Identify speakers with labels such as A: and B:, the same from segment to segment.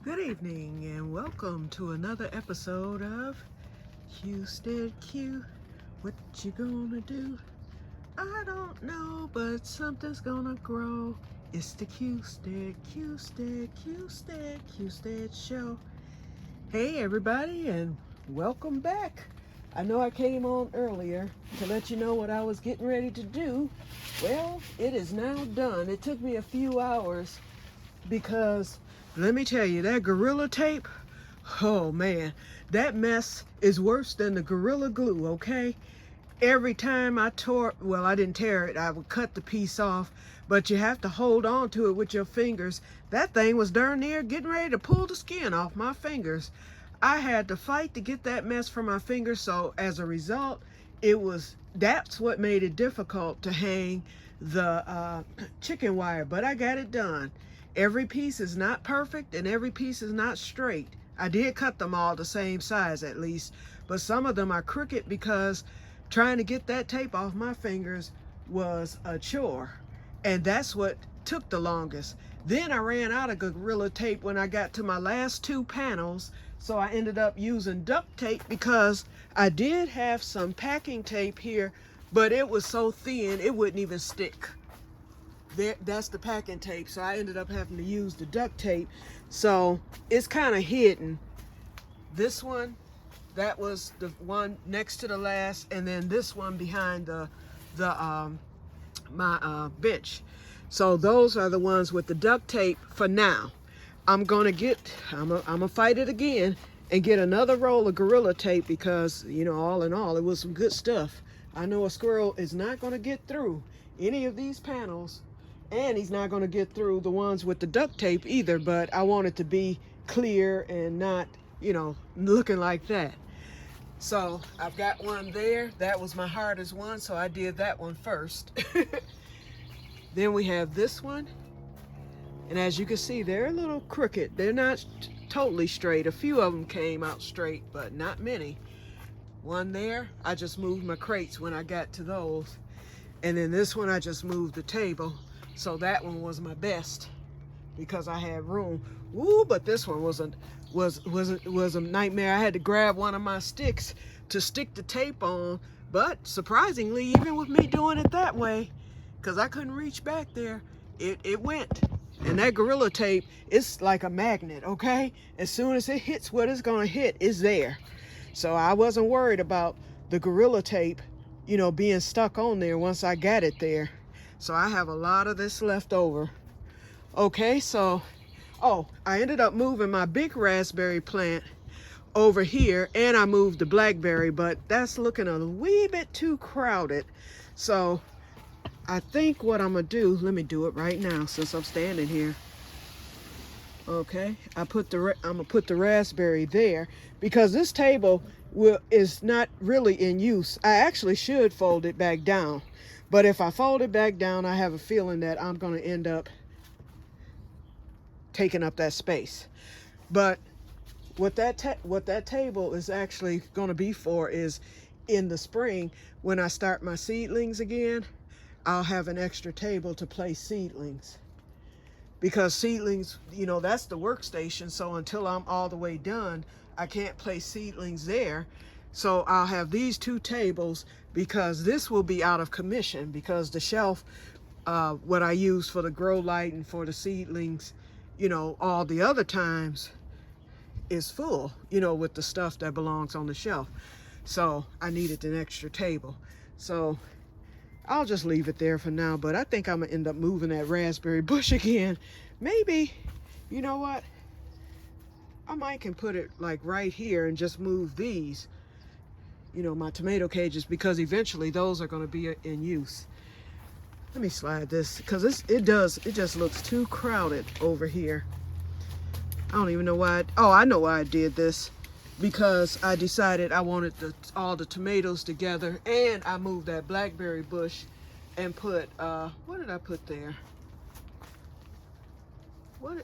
A: Good evening and welcome to another episode of Que-stead-Que. What you gonna do? I don't know, but something's gonna grow. It's the Que-stead show. Hey everybody and welcome back. I know I came on earlier to let you know what I was getting ready to do. Well, it is now done. It took me a few hours because let me tell you, that Gorilla Tape, oh man, that mess is worse than the Gorilla Glue, okay? Every time I tore, well, I didn't tear it, I would cut the piece off, but you have to hold on to it with your fingers. That thing was darn near getting ready to pull the skin off my fingers. I had to fight to get that mess from my fingers, so as a result, that's what made it difficult to hang the chicken wire, but I got it done. Every piece is not perfect and every piece is not straight. I did cut them all the same size at least, but some of them are crooked because trying to get that tape off my fingers was a chore. And that's what took the longest. Then I ran out of Gorilla Tape when I got to my last two panels, so I ended up using duct tape because I did have some packing tape here, but it was so thin it wouldn't even stick. That's the packing tape, so I ended up having to use the duct tape, so it's kind of hidden. This one, that was the one next to the last, and then this one behind my bench. So those are the ones with the duct tape for now. I'm gonna fight it again and get another roll of Gorilla Tape because, you know, all in all, it was some good stuff. I know a squirrel is not gonna get through any of these panels, and he's not going to get through the ones with the duct tape either, but I want it to be clear and not, you know, looking like that. So I've got one there. That was my hardest one, so I did that one first. Then we have this one, and as you can see, they're a little crooked. They're not totally straight. A few of them came out straight, but not many. One there, I just moved my crates when I got to those. And then this one, I just moved the table. So that one was my best because I had room. Ooh, but this one was a nightmare. I had to grab one of my sticks to stick the tape on. But surprisingly, even with me doing it that way, because I couldn't reach back there, it went. And that Gorilla Tape, it's like a magnet, okay? As soon as it hits what it's gonna hit, it's there. So I wasn't worried about the Gorilla Tape, you know, being stuck on there once I got it there. So I have a lot of this left over. Okay, so, oh, I ended up moving my big raspberry plant over here, and I moved the blackberry, but that's looking a wee bit too crowded. So I think what I'm gonna do, let me do it right now since I'm standing here. Okay, I'm gonna put the raspberry there because this table is not really in use. I actually should fold it back down. But if I fold it back down, I have a feeling that I'm going to end up taking up that space. But what that table is actually going to be for is in the spring, when I start my seedlings again, I'll have an extra table to place seedlings. Because seedlings, you know, that's the workstation. So until I'm all the way done, I can't place seedlings there. So I'll have these two tables because this will be out of commission because the shelf, what I use for the grow light and for the seedlings, you know, all the other times is full, you know, with the stuff that belongs on the shelf. So I needed an extra table. So I'll just leave it there for now, but I think I'm gonna end up moving that raspberry bush again. Maybe, you know what? I might can put it like right here and just move these, you know, my tomato cages, because eventually those are going to be in use. Let me slide this because it just looks too crowded over here. I don't even know why. I know why I did this, because I decided I wanted all the tomatoes together, and I moved that blackberry bush and put what did I put there?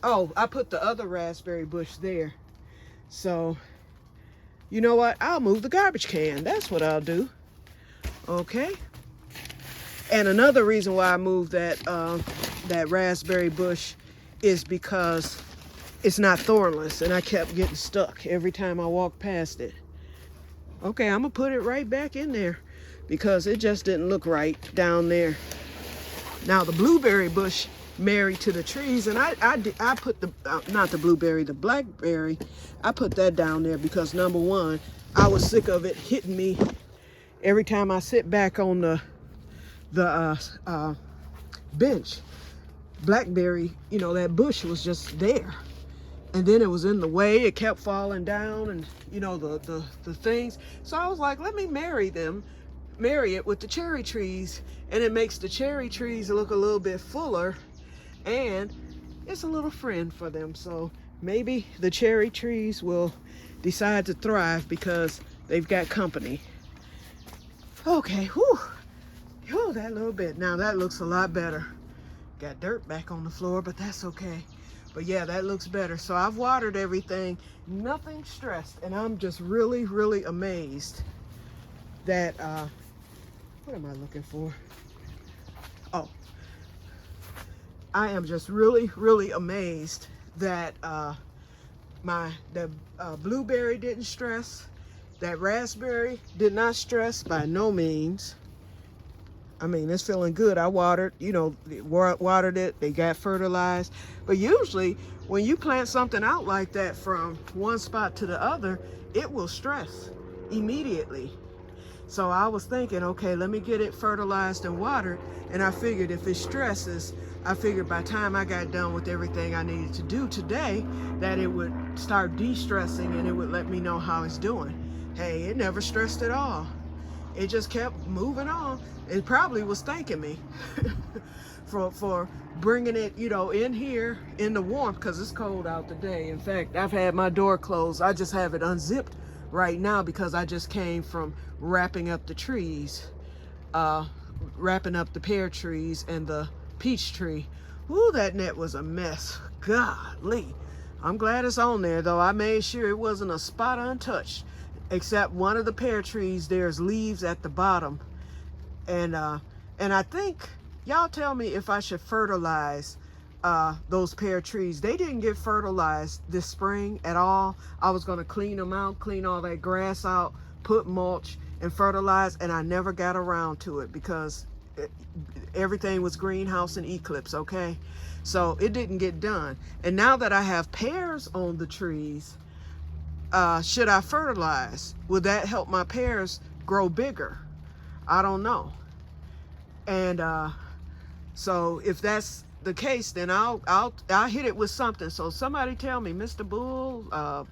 A: I put the other raspberry bush there. So you know what? I'll move the garbage can. That's what I'll do. Okay. And another reason why I moved that raspberry bush is because it's not thornless, and I kept getting stuck every time I walked past it. Okay, I'm gonna put it right back in there because it just didn't look right down there. Now the blueberry bush married to the trees, and I put the not the blueberry, the blackberry, I put that down there because number one, I was sick of it hitting me every time I sit back on the bench. Blackberry, you know, that bush was just there, and then it was in the way. It kept falling down, and you know, the things. So I was like, let me marry it with the cherry trees, and it makes the cherry trees look a little bit fuller, and it's a little friend for them. So maybe the cherry trees will decide to thrive because they've got company. Okay, whew, that little bit. Now that looks a lot better. Got dirt back on the floor, but that's okay. But yeah, that looks better. So I've watered everything, nothing stressed, and I'm just really, really amazed that, what am I looking for? Oh, I am just really, really amazed that the blueberry didn't stress, that raspberry did not stress by no means. I mean, it's feeling good. I watered, you know, watered it. They got fertilized. But usually when you plant something out like that from one spot to the other, it will stress immediately. So I was thinking, okay, let me get it fertilized and watered. And I figured if it stresses, I figured by the time I got done with everything I needed to do today, that it would start de-stressing and it would let me know how it's doing. Hey, it never stressed at all. It just kept moving on. It probably was thanking me for bringing it, you know, in here in the warmth, because it's cold out today. In fact, I've had my door closed. I just have it unzipped right now because I just came from wrapping up the trees, wrapping up the pear trees and the peach tree. Ooh, that net was a mess. Golly. I'm glad it's on there, though. I made sure it wasn't a spot untouched, except one of the pear trees, there's leaves at the bottom. And I think, y'all tell me if I should fertilize those pear trees. They didn't get fertilized this spring at all. I was gonna clean them out, clean all that grass out, put mulch and fertilize, and I never got around to it because everything was greenhouse and eclipse, okay? So it didn't get done. And now that I have pears on the trees, should I fertilize? Would that help my pears grow bigger? I don't know. And so if that's the case, then I'll hit it with something. So somebody tell me, Mr. Bull,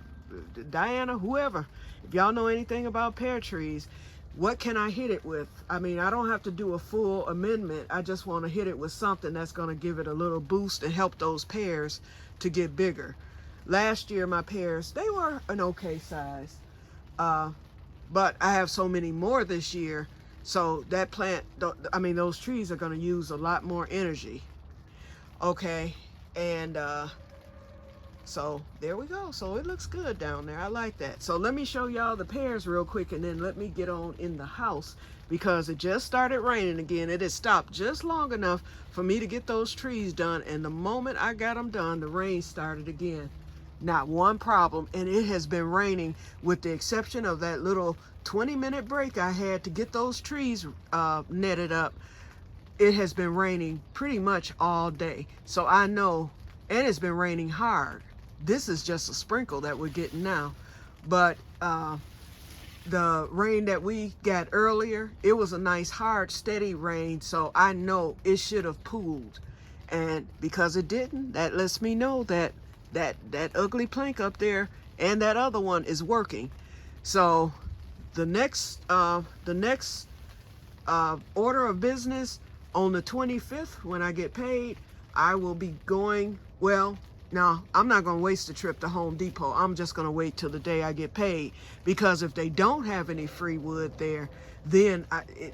A: Diana, whoever, if y'all know anything about pear trees, what can I hit it with? I mean, I don't have to do a full amendment. I just want to hit it with something that's going to give it a little boost and help those pears to get bigger. Last year, my pears, they were an okay size. But I have so many more this year. So that plant, I mean, those trees are going to use a lot more energy. Okay. And so there we go. So it looks good down there. I like that. So let me show y'all the pears real quick, and then let me get on in the house because it just started raining again. It had stopped just long enough for me to get those trees done. And the moment I got them done, the rain started again. Not one problem. And it has been raining, with the exception of that little 20-minute break I had to get those trees netted up. It has been raining pretty much all day. So I know, and it's been raining hard. This is just a sprinkle that we're getting now. But the rain that we got earlier, it was a nice, hard, steady rain. So I know it should have pooled. And because it didn't, that lets me know that that ugly plank up there and that other one is working. So the next order of business on the 25th, when I get paid, I will be going, well, now I'm not going to waste the trip to Home Depot. I'm just going to wait till the day I get paid, because if they don't have any free wood there, then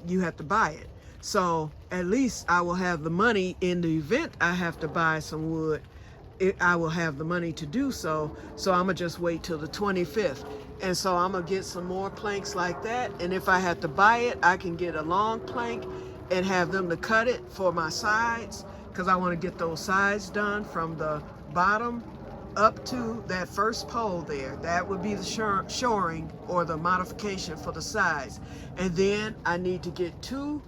A: you have to buy it. So at least I will have the money in the event I have to buy some wood. I will have the money to do so. So I'm gonna just wait till the 25th. And so I'm gonna get some more planks like that. And if I have to buy it, I can get a long plank and have them to cut it for my sides, because I want to get those sides done from the bottom up to that first pole there. That would be the shoring or the modification for the sides. And then I need to get two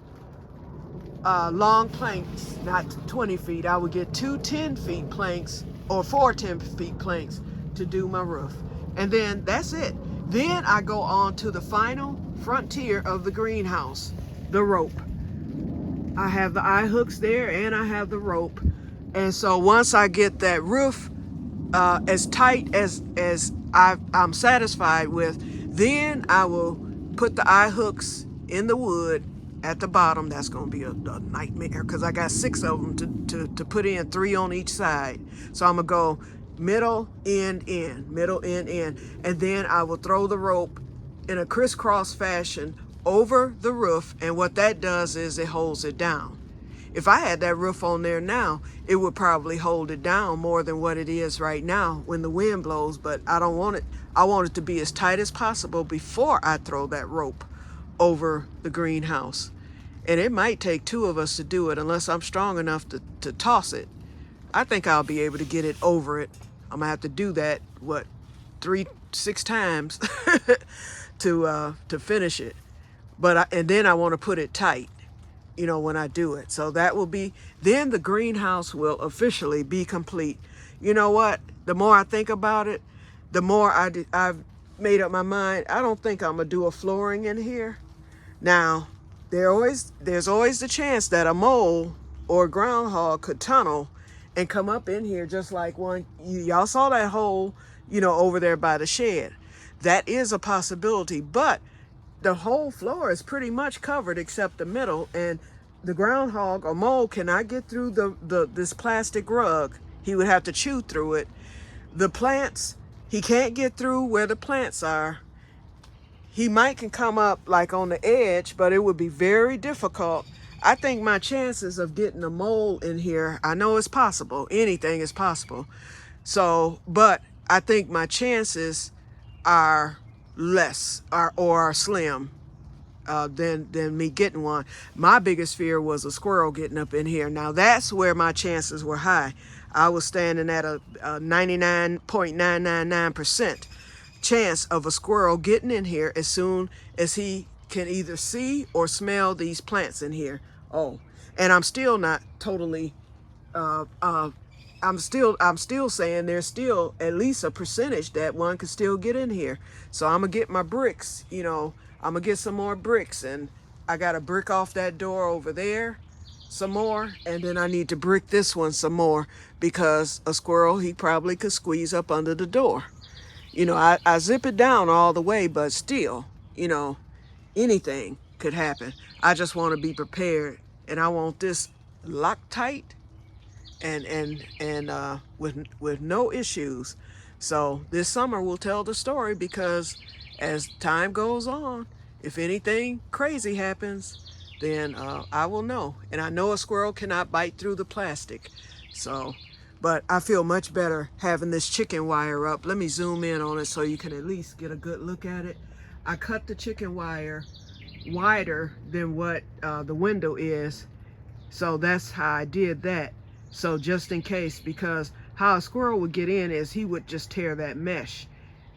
A: long planks, not 20 feet. I would get two 10-feet planks or four 10-feet planks to do my roof. And then that's it. Then I go on to the final frontier of the greenhouse, the rope. I have the eye hooks there and I have the rope. And so once I get that roof as tight as I'm satisfied with, then I will put the eye hooks in the wood at the bottom. That's going to be a nightmare because I got 6 of them to put in, 3 on each side. So I'm going to go middle, end, end, middle, end, end. And then I will throw the rope in a crisscross fashion over the roof, and what that does is it holds it down. If I had that roof on there now, it would probably hold it down more than what it is right now when the wind blows, but I don't want it. I want it to be as tight as possible before I throw that rope over the greenhouse. And it might take 2 of us to do it unless I'm strong enough to toss it. I think I'll be able to get it over it. I'm gonna have to do that, 3-6 times to finish it. But and then I want to put it tight, when I do it. So that will be, then the greenhouse will officially be complete. You know what? The more I think about it, the more I've made up my mind. I don't think I'm gonna do a flooring in here. Now, there's always the chance that a mole or a groundhog could tunnel and come up in here just like one. Y'all saw that hole, over there by the shed. That is a possibility, but the whole floor is pretty much covered except the middle, and the groundhog or mole cannot get through this plastic rug. He would have to chew through it. The plants, he can't get through where the plants are. He can come up like on the edge, but it would be very difficult. I think my chances of getting a mole in here, I know it's possible. Anything is possible. So, but I think my chances are less or are slim than me getting one. My biggest fear was a squirrel getting up in here. Now that's where my chances were high. I was standing at a 99.999% chance of a squirrel getting in here as soon as he can either see or smell these plants in here. Oh, and I'm still not totally I'm still saying there's still at least a percentage that one could still get in here. So I'm gonna get my bricks, I'm gonna get some more bricks, and I got to brick off that door over there some more, and then I need to brick this one some more because a squirrel, he probably could squeeze up under the door. I zip it down all the way, but still, anything could happen. I just want to be prepared, and I want this locked tight and with no issues. So this summer will tell the story, because as time goes on, if anything crazy happens, then I will know. And I know a squirrel cannot bite through the plastic. So, but I feel much better having this chicken wire up. Let me zoom in on it so you can at least get a good look at it. I cut the chicken wire wider than what the window is. So that's how I did that. So just in case, because how a squirrel would get in is he would just tear that mesh,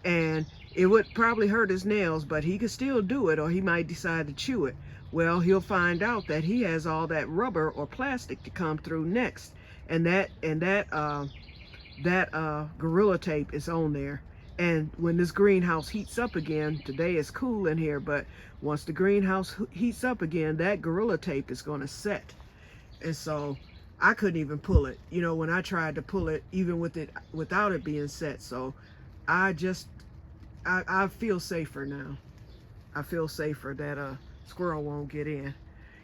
A: and it would probably hurt his nails, but he could still do it, or he might decide to chew it. Well, he'll find out that he has all that rubber or plastic to come through next, and that Gorilla Tape is on there. And when this greenhouse heats up again, today it's cool in here, but once the greenhouse heats up again, that Gorilla Tape is going to set. And so I couldn't even pull it, when I tried to pull it, even without it being set. So I feel safer now. I feel safer that a squirrel won't get in.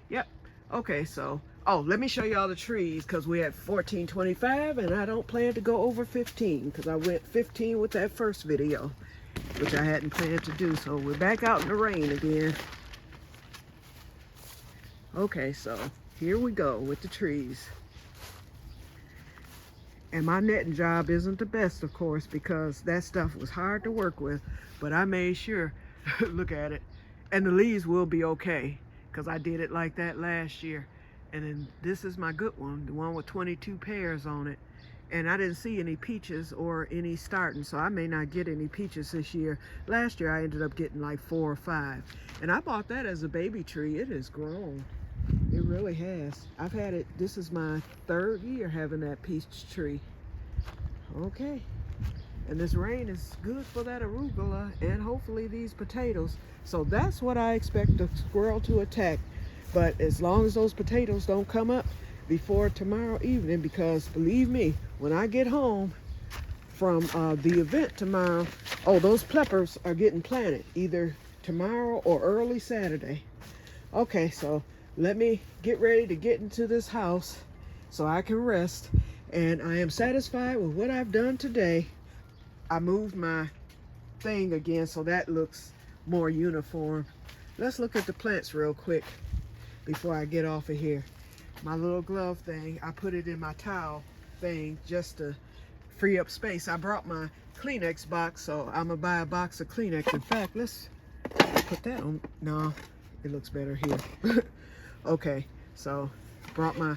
A: Yep. Okay, so, let me show y'all the trees, because we're at 1425, and I don't plan to go over 15, because I went 15 with that first video, which I hadn't planned to do. So we're back out in the rain again. Okay, so here we go with the trees. And my netting job isn't the best, of course, because that stuff was hard to work with, but I made sure, look at it, and the leaves will be okay, because I did it like that last year. And then this is my good one, the one with 22 pairs on it, And I didn't see any peaches or any starting, so I may not get any peaches this year. Last year I ended up getting like 4 or 5. And I bought that as a baby tree. It has grown. It really has. I've had it, this is my 3rd year having that peach tree. Okay. And this rain is good for that arugula and hopefully these potatoes. So that's what I expect the squirrel to attack. But as long as those potatoes don't come up before tomorrow evening, because believe me, when I get home from the event tomorrow, oh, those peppers are getting planted either tomorrow or early Saturday. Okay, so let me get ready to get into this house so I can rest. And I am satisfied with what I've done today. I moved my thing again so that looks more uniform. Let's look at the plants real quick before I get off of here. My little glove thing, I put it in my towel thing just to free up space. I brought my Kleenex box, so I'm gonna buy a box of Kleenex. In fact, let's put that on. No, it looks better here. Okay, so brought my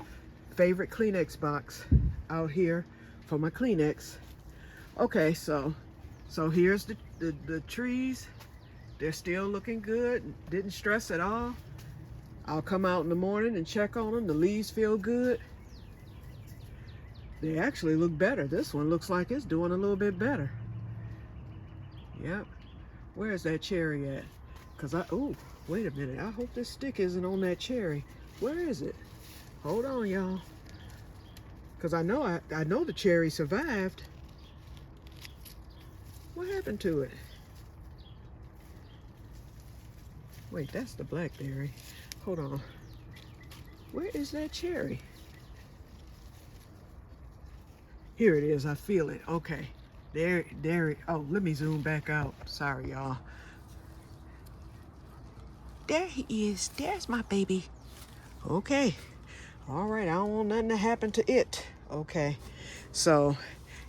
A: favorite Kleenex box out here for my Kleenex. Okay, so here's the trees. They're still looking good. Didn't stress at all. I'll come out in the morning and check on them. The leaves feel good. They actually look better. This one looks like it's doing a little bit better. Yep. Where's that cherry at? Oh, wait a minute. I hope this stick isn't on that cherry. Where is it? Hold on, y'all. Because I know the cherry survived. What happened to it? Wait, that's the blackberry. Hold on. Where is that cherry? Here it is. I feel it. Okay. There. Oh, let me zoom back out. Sorry, y'all. There he is. There's my baby. Okay. All right. I don't want nothing to happen to it. Okay. So,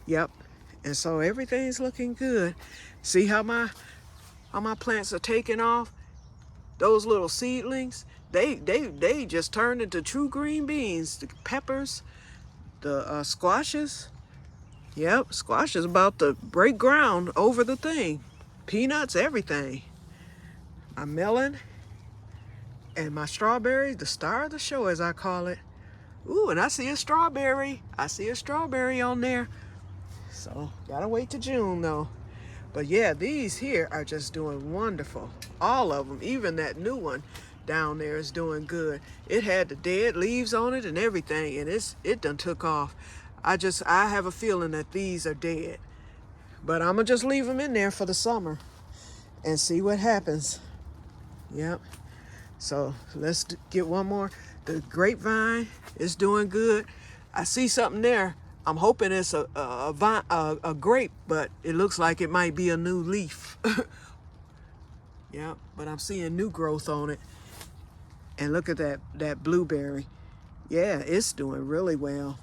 A: yep. And so everything's looking good. See how my plants are taking off? Those little seedlings, they just turned into true green beans. The peppers, the squashes. Yep, squash is about to break ground over the thing. Peanuts, everything. My melon and my strawberry, the star of the show as I call it. Ooh, and I see a strawberry. I see a strawberry on there. So, gotta wait till June though. But yeah, these here are just doing wonderful. All of them, even that new one down there is doing good. It had the dead leaves on it and everything, and it done took off. I have a feeling that these are dead. But I'm gonna just leave them in there for the summer and see what happens. Yep. So let's get one more. The grapevine is doing good. I see something there. I'm hoping it's a grape, but it looks like it might be a new leaf. Yeah, but I'm seeing new growth on it. And look at that blueberry. Yeah, it's doing really well.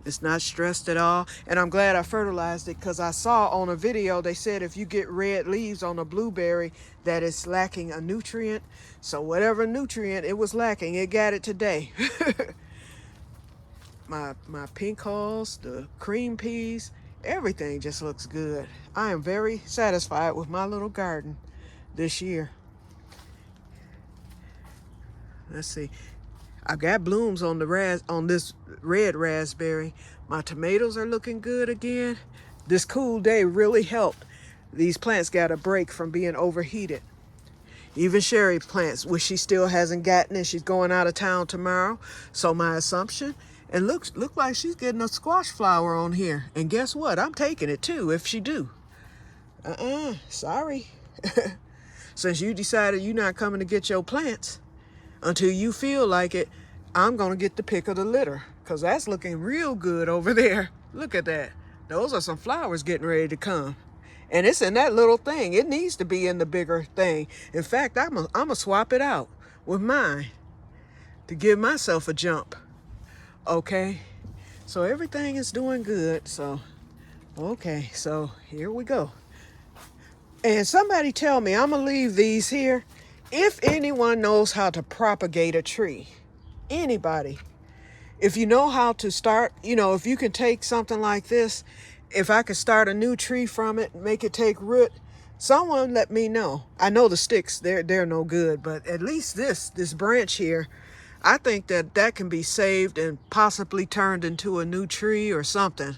A: It's not stressed at all. And I'm glad I fertilized it because I saw on a video they said if you get red leaves on a blueberry that it's lacking a nutrient. So whatever nutrient it was lacking, it got it today. My pink hulls, the cream peas, everything just looks good. I am very satisfied with my little garden this year. Let's see. I got blooms on this red raspberry. My tomatoes are looking good again. This cool day really helped. These plants got a break from being overheated. Even Sherry plants, which she still hasn't gotten, and she's going out of town tomorrow. So my assumption, and look like she's getting a squash flower on here. And guess what? I'm taking it too if she do. Sorry. Since you decided you're not coming to get your plants until you feel like it, I'm going to get the pick of the litter because that's looking real good over there. Look at that. Those are some flowers getting ready to come. And it's in that little thing. It needs to be in the bigger thing. In fact, I'm going to swap it out with mine to give myself a jump. Okay. So everything is doing good. So, okay. So here we go. And somebody tell me, I'm going to leave these here. If anyone knows how to propagate a tree, anybody, if you know how to start, you know, if you can take something like this, if I could start a new tree from it, make it take root, someone let me know. I know the sticks, they're no good, but at least this branch here, I think that can be saved and possibly turned into a new tree or something.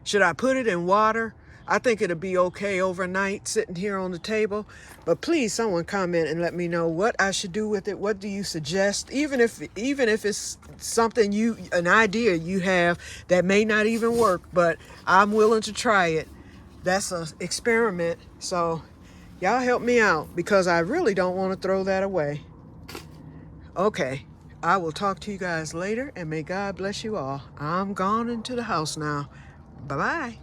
A: Should I put it in water? I think it'll be okay overnight sitting here on the table. But please, someone comment and let me know what I should do with it. What do you suggest? Even if it's something an idea you have that may not even work, but I'm willing to try it. That's an experiment. So y'all help me out because I really don't want to throw that away. Okay. I will talk to you guys later, and may God bless you all. I'm gone into the house now. Bye-bye.